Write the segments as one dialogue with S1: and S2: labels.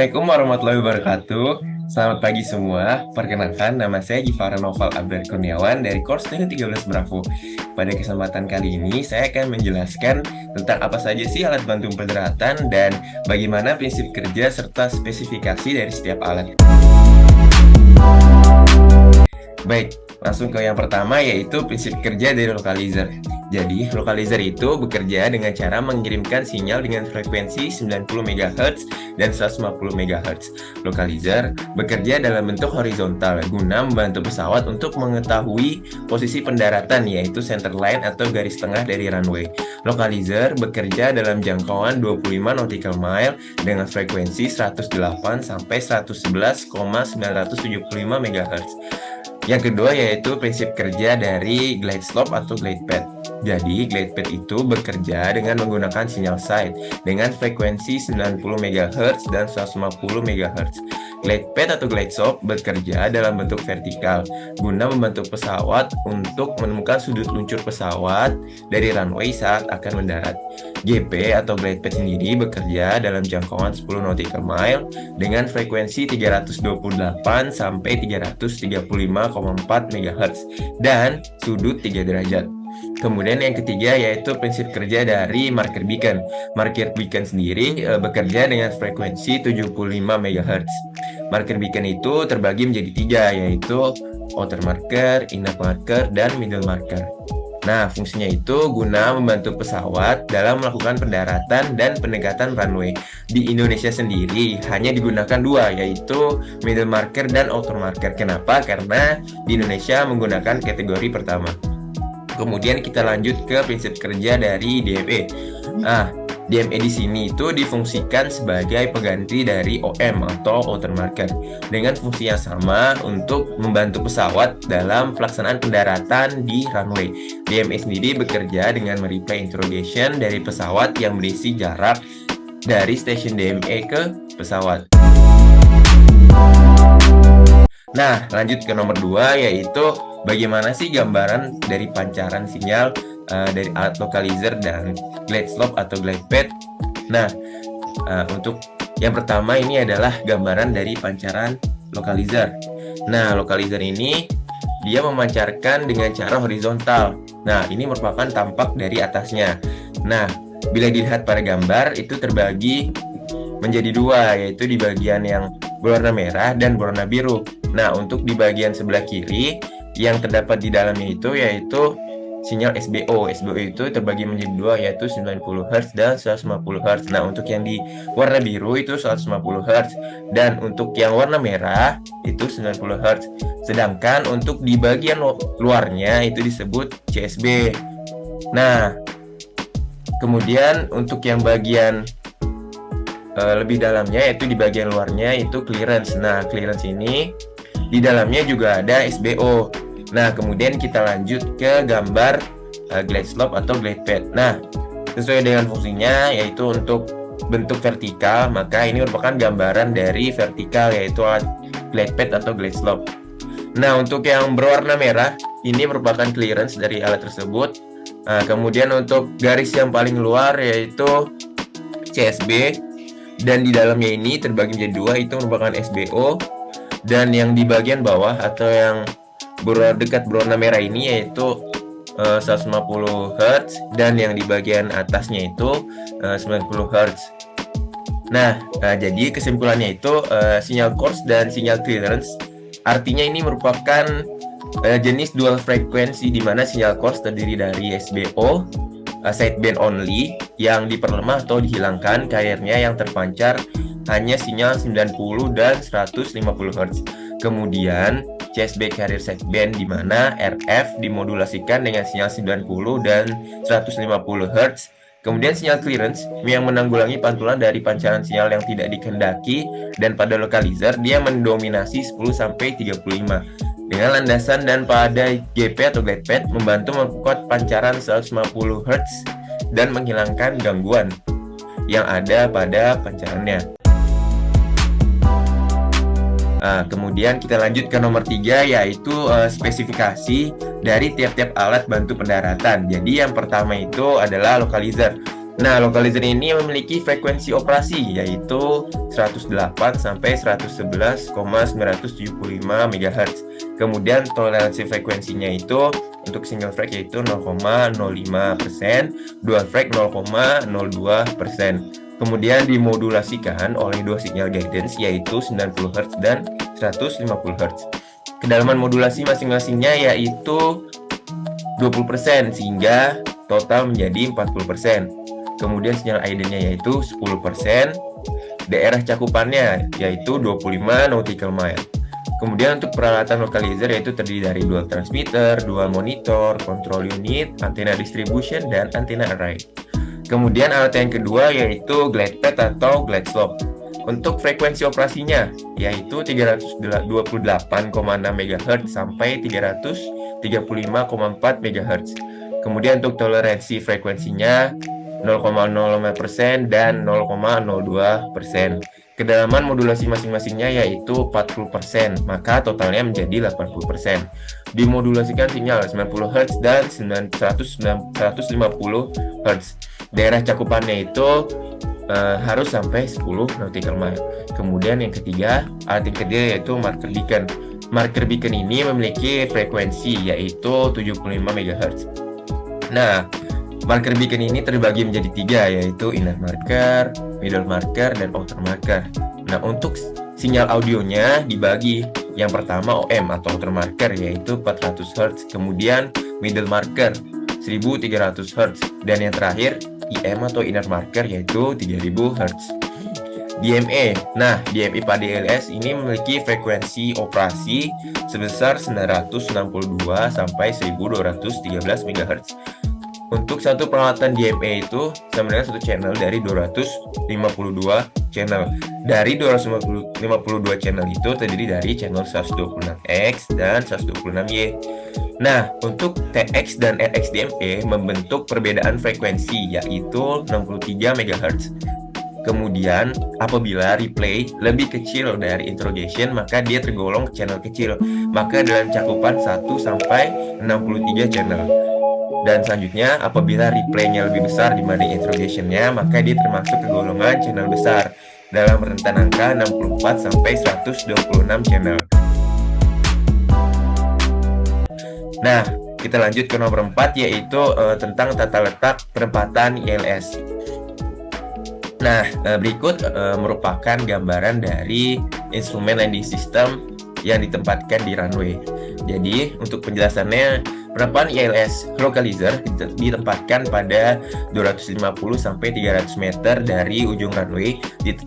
S1: Assalamualaikum warahmatullahi wabarakatuh. Selamat pagi semua. Perkenalkan, nama saya Gifara Noval Abrar Kurniawan dari Course 13 Bravo. Pada kesempatan kali ini, saya akan menjelaskan tentang apa saja sih alat bantu pendaratan dan bagaimana prinsip kerja serta spesifikasi dari setiap alat. Baik, langsung ke yang pertama yaitu prinsip kerja dari localizer. Jadi, localizer itu bekerja dengan cara mengirimkan sinyal dengan frekuensi 90 MHz dan 150 MHz. Localizer bekerja dalam bentuk horizontal guna membantu pesawat untuk mengetahui posisi pendaratan yaitu center line atau garis tengah dari runway. Localizer bekerja dalam jangkauan 25 nautical mile dengan frekuensi 108 sampai 111,975 MHz. Yang kedua yaitu prinsip kerja dari glide slope atau glide path. Jadi, glide path itu bekerja dengan menggunakan sinyal side dengan frekuensi 90 MHz dan 150 MHz. Glide path atau glide slope bekerja dalam bentuk vertikal guna membantu pesawat untuk menemukan sudut luncur pesawat dari runway saat akan mendarat. GP atau glide path sendiri bekerja dalam jangkauan 10 nautical mile dengan frekuensi 328 sampai 335,4 MHz dan sudut 3 derajat. Kemudian yang ketiga yaitu prinsip kerja dari marker beacon. Marker beacon sendiri bekerja dengan frekuensi 75 MHz. Marker beacon itu terbagi menjadi 3 yaitu outer marker, inner marker, dan middle marker. Nah, fungsinya itu guna membantu pesawat dalam melakukan pendaratan dan pendekatan runway. Di Indonesia sendiri hanya digunakan 2 yaitu middle marker dan outer marker. Kenapa? Karena di Indonesia menggunakan kategori pertama. Kemudian kita lanjut ke prinsip kerja dari DME. DME di sini itu difungsikan sebagai pengganti dari OM atau outer marker dengan fungsi yang sama untuk membantu pesawat dalam pelaksanaan pendaratan di runway. DME sendiri bekerja dengan mereplay interrogation dari pesawat yang berisi jarak dari stasiun DME ke pesawat. Nah, lanjut ke nomor 2 yaitu bagaimana sih gambaran dari pancaran sinyal dari alat localizer dan glide slope atau glide path. Nah, untuk yang pertama ini adalah gambaran dari pancaran localizer. Nah, localizer ini dia memancarkan dengan cara horizontal. Nah, ini merupakan tampak dari atasnya. Nah, bila dilihat pada gambar itu terbagi menjadi 2 yaitu di bagian yang berwarna merah dan berwarna biru. Nah, untuk di bagian sebelah kiri yang terdapat di dalamnya itu yaitu sinyal SBO. SBO itu terbagi menjadi 2 yaitu 90 Hz dan 150 Hz. Nah, untuk yang di warna biru itu 150 Hz dan untuk yang warna merah itu 90 Hz. Sedangkan untuk di bagian luarnya itu disebut CSB. Nah, kemudian untuk yang bagian lebih dalamnya yaitu di bagian luarnya itu clearance. Nah, clearance ini di dalamnya juga ada SBO. Nah, kemudian kita lanjut ke gambar glide slope atau glide path. Nah, sesuai dengan fungsinya yaitu untuk bentuk vertikal, maka ini merupakan gambaran dari vertikal yaitu glide path atau glide slope. Nah, untuk yang berwarna merah ini merupakan clearance dari alat tersebut. Nah, kemudian untuk garis yang paling luar yaitu CSB dan di dalamnya ini terbagi menjadi 2 itu merupakan SBO. Dan yang di bagian bawah atau yang dekat berwarna merah ini yaitu 150 Hz dan yang di bagian atasnya itu 90 Hz. Nah, jadi kesimpulannya itu sinyal coarse dan sinyal clearance artinya ini merupakan jenis dual frekuensi di mana sinyal coarse terdiri dari SBO sideband only yang diperlemah atau dihilangkan carrier-nya yang terpancar hanya sinyal 90 dan 150 Hz. Kemudian CSB carrier sideband di mana RF dimodulasikan dengan sinyal 90 dan 150 Hz. Kemudian sinyal clearance yang menanggulangi pantulan dari pancaran sinyal yang tidak dikehendaki dan pada localizer dia mendominasi 10 sampai 35. Dengan landasan dan pada GP atau glide path membantu memperkuat pancaran 150 Hz dan menghilangkan gangguan yang ada pada pancarannya. Kemudian kita lanjut ke nomor 3 yaitu spesifikasi dari tiap-tiap alat bantu pendaratan. Jadi yang pertama itu adalah localizer. Nah, localizer ini memiliki frekuensi operasi yaitu 108 sampai 111,975 MHz. Kemudian toleransi frekuensinya itu untuk single frag yaitu 0,05%, dual frag 0,02%. Kemudian dimodulasikan oleh dua sinyal guidance yaitu 90 Hz dan 150 Hz. Kedalaman modulasi masing-masingnya yaitu 20% sehingga total menjadi 40%. Kemudian sinyal ID-nya yaitu 10%, daerah cakupannya yaitu 25 nautical mile. Kemudian untuk peralatan localizer yaitu terdiri dari dual transmitter, dual monitor, control unit, antena distribution, dan antena array. Kemudian alat yang kedua yaitu glide pad atau glide slope. Untuk frekuensi operasinya yaitu 328,6 MHz sampai 335,4 MHz. Kemudian untuk toleransi frekuensinya 0,05% dan 0,02%. Kedalaman modulasi masing-masingnya yaitu 40%, maka totalnya menjadi 80%. Dimodulasikan sinyal 90 Hz dan 150 Hz. Daerah cakupannya itu harus sampai 10 nautical mile. Kemudian yang ketiga, alat yang ketiga yaitu marker beacon. Marker beacon ini memiliki frekuensi yaitu 75 MHz. Nah, marker beacon ini terbagi menjadi tiga, yaitu inner marker, middle marker, dan outer marker. Nah, untuk sinyal audionya dibagi. Yang pertama OM atau outer marker yaitu 400 Hz, kemudian middle marker 1300 Hz, dan yang terakhir IM atau inner marker yaitu 3000 Hz. DMA. Nah, DMA pada ILS ini memiliki frekuensi operasi sebesar 962 sampai 1213 MHz. Untuk satu peralatan DMA itu sama dengan satu channel dari 252 channel. Dari 252 channel itu terdiri dari channel 126X dan 126Y. Nah, untuk TX dan RX DMA membentuk perbedaan frekuensi yaitu 63 MHz. Kemudian, apabila replay lebih kecil dari interrogation, maka dia tergolong ke channel kecil. Maka dalam cakupan 1 sampai 63 channel. Dan selanjutnya, apabila replaynya lebih besar dibanding interrogationnya, maka dia termasuk ke golongan channel besar dalam rentan angka 64 sampai 126 channel. Nah, kita lanjut ke nomor 4 yaitu tentang tata letak penempatan ILS. Nah, berikut merupakan gambaran dari instrumen landing system yang ditempatkan di runway. Jadi, untuk penjelasannya, penempatan ILS localizer ditempatkan pada 250 sampai 300 meter dari ujung runway,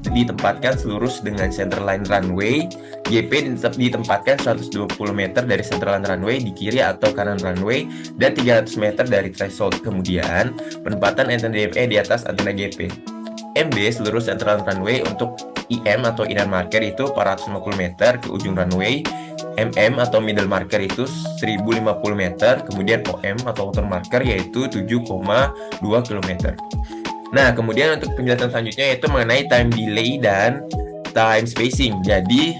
S1: ditempatkan selurus dengan centerline runway. GP ditempatkan 120 meter dari centerline runway di kiri atau kanan runway dan 300 meter dari threshold. Kemudian, penempatan antena DMA di atas antena GP. MB seluruh centerline runway. Untuk IM atau inner marker itu 450 meter ke ujung runway. MM atau middle marker itu 1050 meter, kemudian OM atau outer marker yaitu 7,2 km. Nah, kemudian untuk penjelasan selanjutnya yaitu mengenai time delay dan time spacing. Jadi,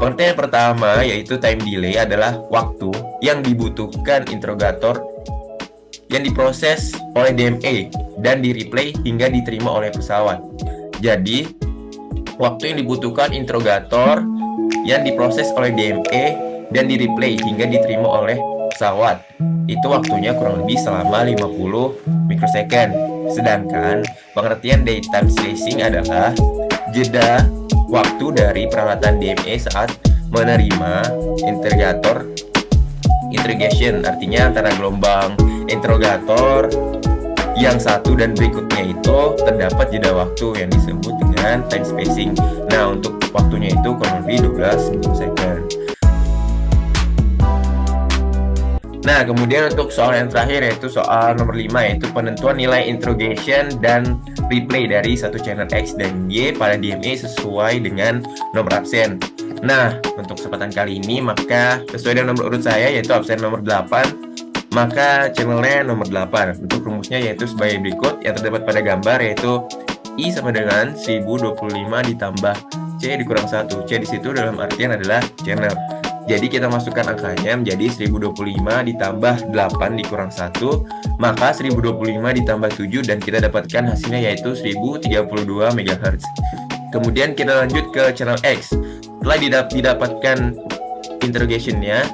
S1: pengertian pertama yaitu time delay adalah waktu yang dibutuhkan interrogator yang diproses oleh DMA dan di-replay hingga diterima oleh pesawat. Jadi, waktu yang dibutuhkan interrogator yang diproses oleh DMA dan di-replay hingga diterima oleh pesawat, itu waktunya kurang lebih selama 50 mikrosecond. Sedangkan pengertian daytime spacing adalah jeda waktu dari peralatan DMA saat menerima interrogation, artinya antara gelombang interrogator yang satu dan berikutnya itu terdapat jeda waktu yang disebut dengan time spacing. Nah, untuk waktunya itu kurang lebih 12 second. Nah, kemudian untuk soal yang terakhir yaitu soal nomor 5 yaitu penentuan nilai interrogation dan replay dari satu channel X dan Y pada DMA sesuai dengan nomor absen. Nah, untuk kesempatan kali ini maka sesuai dengan nomor urut saya yaitu absen nomor 8, maka channelnya nomor 8. Untuk rumusnya yaitu sebagai berikut yang terdapat pada gambar yaitu I sama dengan 1025 ditambah C dikurang 1. C di situ dalam artian adalah channel. Jadi kita masukkan angkanya menjadi 1025 ditambah 8 dikurang 1, maka 1025 ditambah 7 dan kita dapatkan hasilnya yaitu 1032 MHz. Kemudian kita lanjut ke channel X. Setelah didapatkan interrogationnya,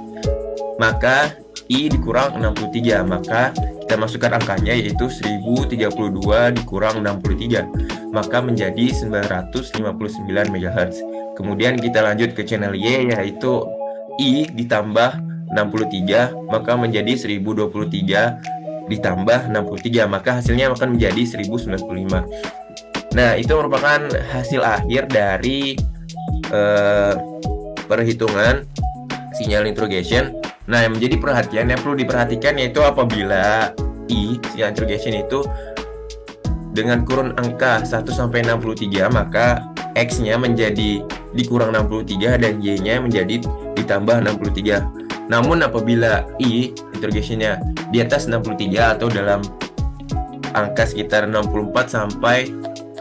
S1: maka I dikurang 63, maka kita masukkan angkanya yaitu 1032 dikurang 63, maka menjadi 959 MHz. Kemudian kita lanjut ke channel Y, yaitu I ditambah 63, maka menjadi 1023 ditambah 63, maka hasilnya akan menjadi 1095. Nah, itu merupakan hasil akhir dari perhitungan sinyal interrogation. Nah, yang menjadi perhatian yang perlu diperhatikan yaitu apabila I, sinyal interrogation itu dengan kurun angka 1 sampai 63, maka X-nya menjadi dikurang 63 dan Y-nya menjadi ditambah 63. Namun apabila I, interrogationnya di atas 63 atau dalam angka sekitar 64 sampai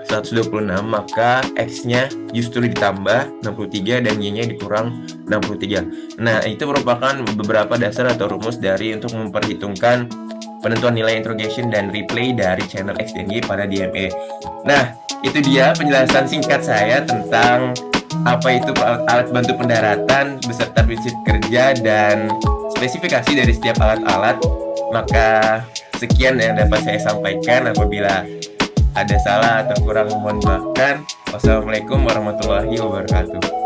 S1: 126, maka X-nya justru ditambah 63 dan Y-nya dikurang 63. Nah, itu merupakan beberapa dasar atau rumus dari untuk memperhitungkan penentuan nilai interrogation dan replay dari channel X dan Y pada DMA. Nah, itu dia penjelasan singkat saya tentang apa itu alat bantu pendaratan beserta prinsip kerja dan spesifikasi dari setiap alat-alat. Maka sekian yang dapat saya sampaikan. Apabila ada salah atau kurang, mohon maafkan. Wassalamualaikum warahmatullahi wabarakatuh.